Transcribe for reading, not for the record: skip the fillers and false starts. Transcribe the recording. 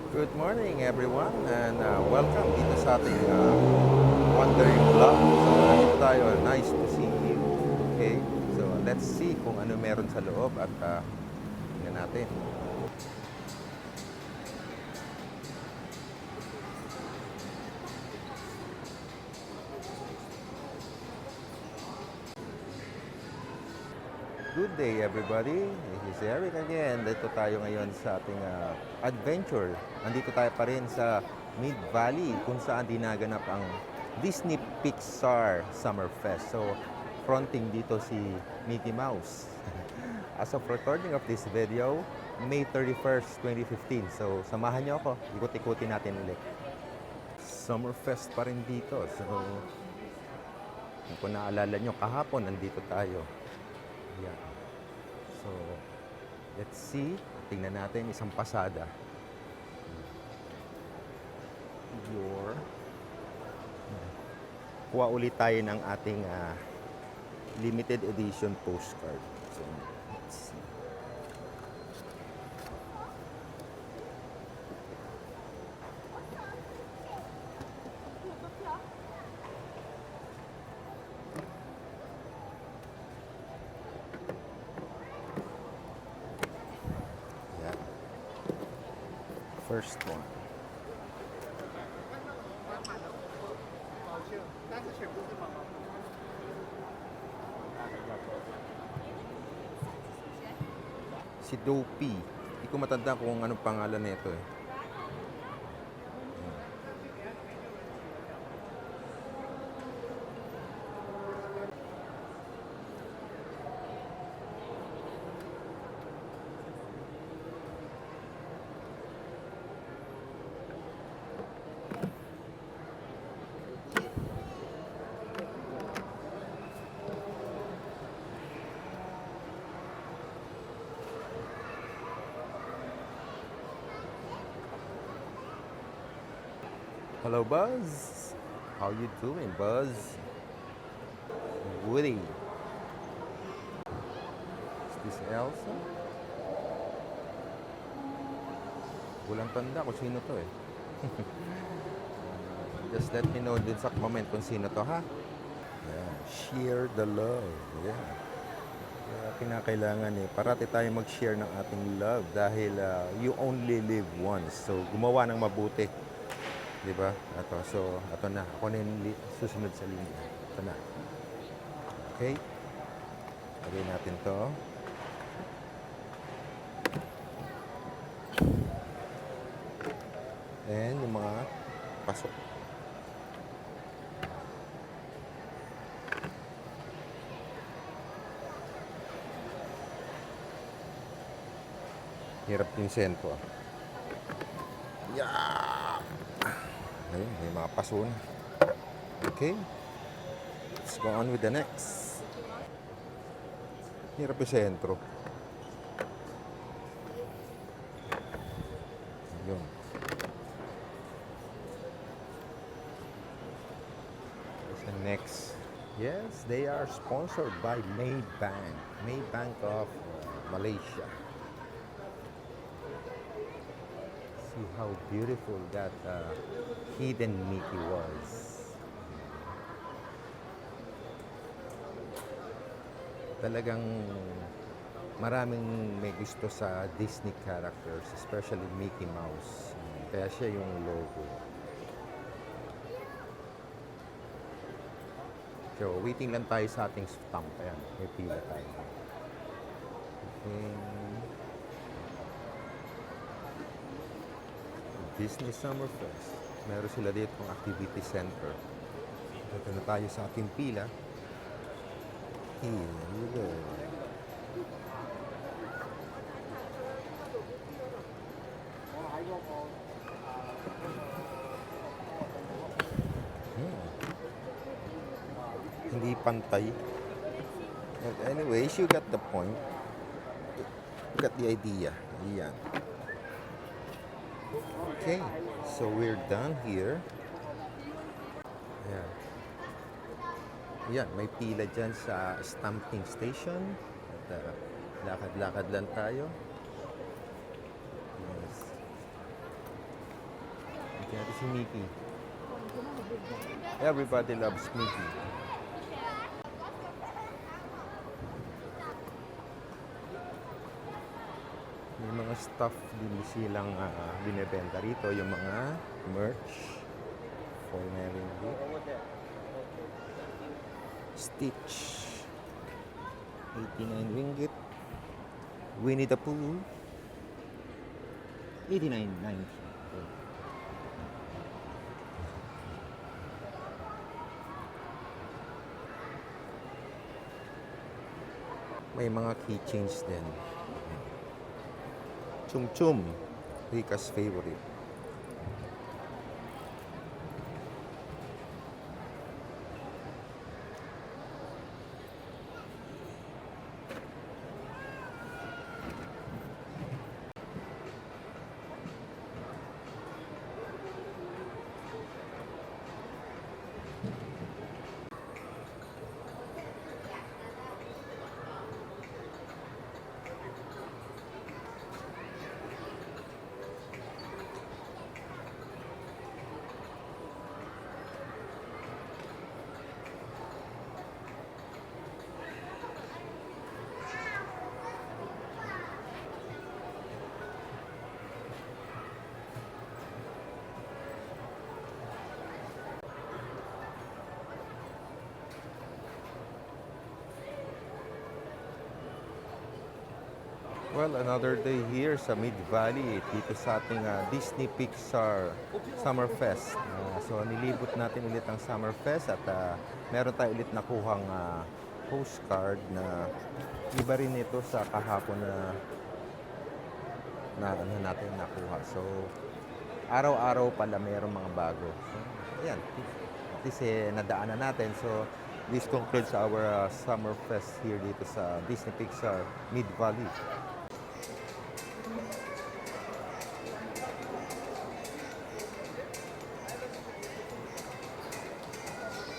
Good morning everyone and welcome dito sa ating wandering vlog. So dito tayo, nice to see you. Okay, so let's see kung ano meron sa loob at tingnan natin. Good day everybody, this is Eric again. Dito tayo ngayon sa ating adventure. Andito tayo pa rin sa Mid Valley kung saan dinaganap ang Disney Pixar Summer Fest. So fronting dito si Mickey Mouse. As of recording of this video, May 31st, 2015. So samahan niyo ako, ikot-ikutin natin ulit. Summer Fest pa rin dito. So kung naalala nyo, kahapon nandito tayo. Yeah. So, let's see. Tingnan natin isang pasada. Kuha ulit tayo ng ating limited edition postcard. So, let's see. Yeah. First one. Si Dopey. Hindi ko matanda kung anong pangalan nito eh. Hello, Buzz. How you doing, Buzz? Woody. Is this Elsa? Walang tanda kung sino to eh. Just let me know din sa comment kung sino to, ha? Yeah. Share the love. Yeah. Kaya kinakailangan eh. Parati tayo mag-share ng ating love dahil you only live once. So, gumawa ng mabuti. Diba? Ito. So, ito na. Ako na yung susunod sa linya. Ito na. Okay? Lagay natin to. And yung mga pasok. Hirap yung sento. Yeah! Ayun, may mga paso na. Okay. Let's go on with the next. Hirap yung sentro. Ayun. So next. Yes, they are sponsored by Maybank. Maybank of Malaysia. See how beautiful that hidden Mickey was. Talagang maraming may gusto sa Disney characters, especially Mickey Mouse. Kaya siya yung logo. So, waiting lang tayo sa ating stamp. Ayan, may pila tayo. Okay. Disney Summer Fest. Meron sila dito ng activity center. Dito na tayo sa ating pila. Here we go. Hindi pantay. But anyways, you got the point. You got the idea. Ayan. Okay, so we're done here. Ayan. Ayan, may pila dyan sa stamping station. At lakad-lakad lang tayo. Yes. si Mickey. Everybody loves Mickey. May mga stuff din silang binibenta rito. Yung mga merch for Mary Stitch. 89 ringgit. Winnie the Pooh. 89.90. May mga keychains din. Chum Chum, Rika's favorite. Well, another day here sa Mid Valley dito sa ating Disney Pixar Summer Fest. So nilibot natin ulit ang Summer Fest at meron tayo ulit nakuhang postcard na iba rin ito sa kahapon na ano natin nakuha. So araw-araw pala mayroong mga bago. So ayan, at least nadaanan natin. So this concludes our Summer Fest here dito sa Disney Pixar Mid Valley.